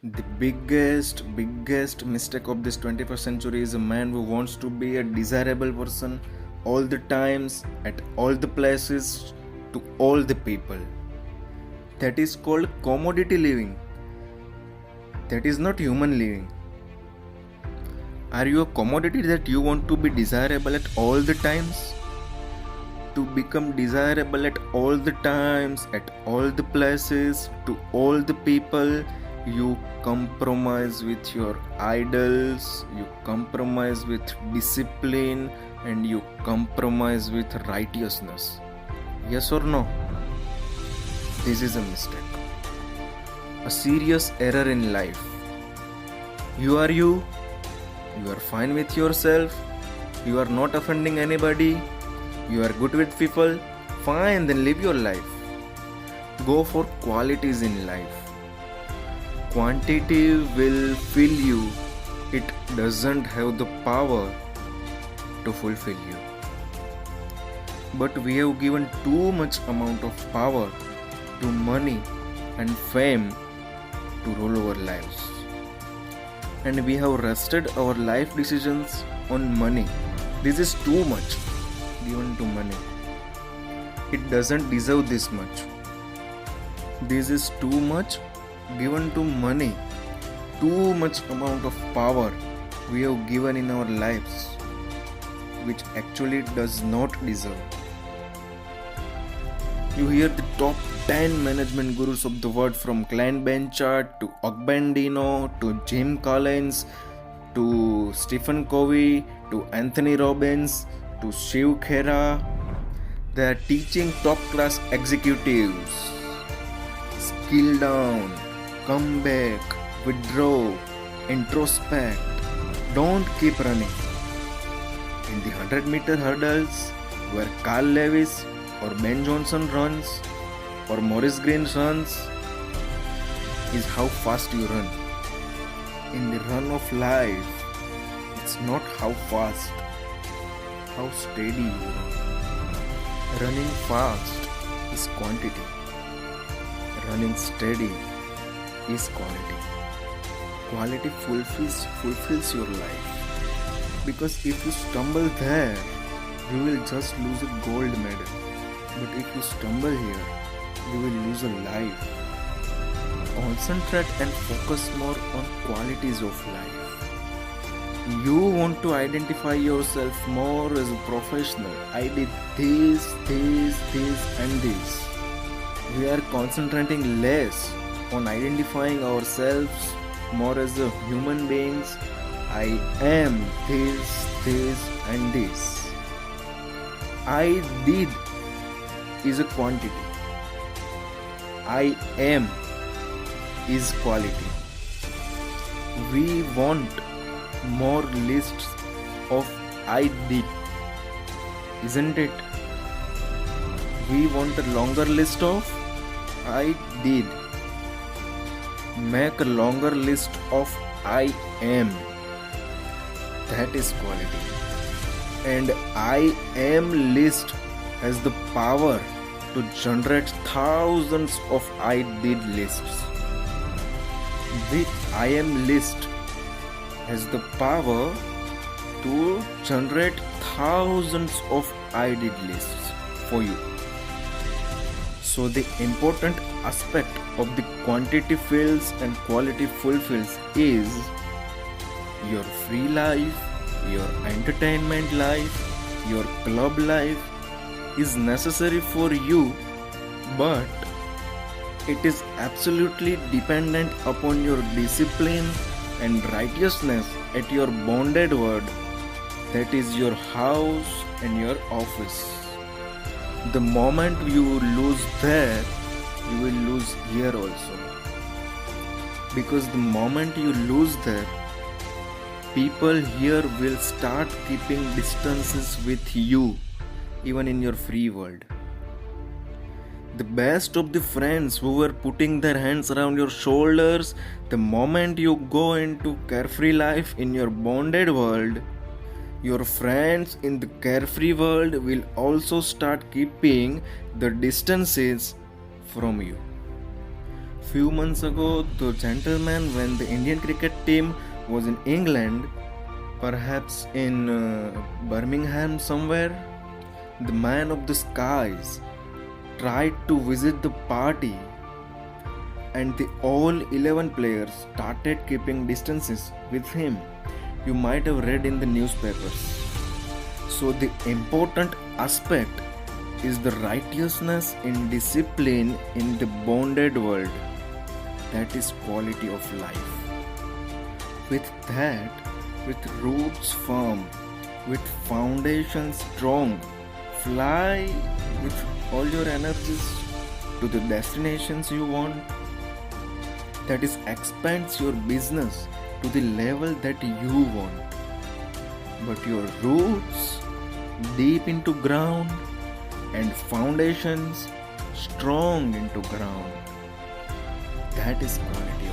The biggest mistake of this 21st century is a man who wants to be a desirable person all the times, at all the places, to all the people. That is called commodity living. That is not human living. Are you a commodity that you want to be desirable at all the times? To become desirable at all the times, at all the places, to all the people, you compromise with your idols, you compromise with discipline, and you compromise with righteousness. Yes or no? This is a mistake. A serious error in life. You are you are fine with yourself, you are not offending anybody, you are good with people, fine, then live your life. Go for qualities in life. Quantity will fill you, it doesn't have the power to fulfill you. But we have given too much amount of power to money and fame to rule our lives. And we have rested our life decisions on money. This is too much given to money. It doesn't deserve this much. This is too much given to money. Too much amount of power we have given in our lives, which actually does not deserve. You hear the top 10 management gurus of the world, from Glenn Blanchard to Ogbendino to Jim Collins to Stephen Covey to Anthony Robbins to Shiv Khera. They are teaching top class executives: skill down, come back, withdraw, introspect, don't keep running. In the 100-meter hurdles, where Carl Lewis or Ben Johnson runs or Maurice Green runs, is how fast you run. In the run of life, it's not how fast, how steady you run. Running fast is quantity. Running steady is quality. Quality fulfills your life. Because if you stumble there, you will just lose a gold medal. But if you stumble here, you will lose a life. Concentrate and focus more on qualities of life. You want to identify yourself more as a professional. I did this, and this. We are concentrating less on identifying ourselves more as a human beings. I am this, and this. I did is a quantity. I am is quality. We want more lists of I did, isn't it? We want a longer list of I did. Make a longer list of I am. That is quality. And I am list has the power to generate thousands of I did lists. The I am list has the power to generate thousands of I did lists for you. So the important aspect of the quantity fills and quality fulfills is your free life, your entertainment life, your club life is necessary for you, but it is absolutely dependent upon your discipline and righteousness at your bonded word, that is your house and your office. The moment you lose there, you will lose here also. Because the moment you lose there, people here will start keeping distances with you, even in your free world. The best of the friends who were putting their hands around your shoulders, the moment you go into carefree life in your bonded world, your friends in the carefree world will also start keeping the distances from you. Few months ago, the gentleman, when the Indian cricket team was in England, perhaps in Birmingham somewhere, the man of the skies tried to visit the party, and the all 11 players started keeping distances with him. You might have read in the newspapers. So the important aspect is the righteousness in discipline in the bonded world. That is quality of life. With that, with roots firm, with foundation strong, fly with all your energies to the destinations you want. That is, expands your business to the level that you want. But your roots deep into ground and foundations strong into ground. That is quality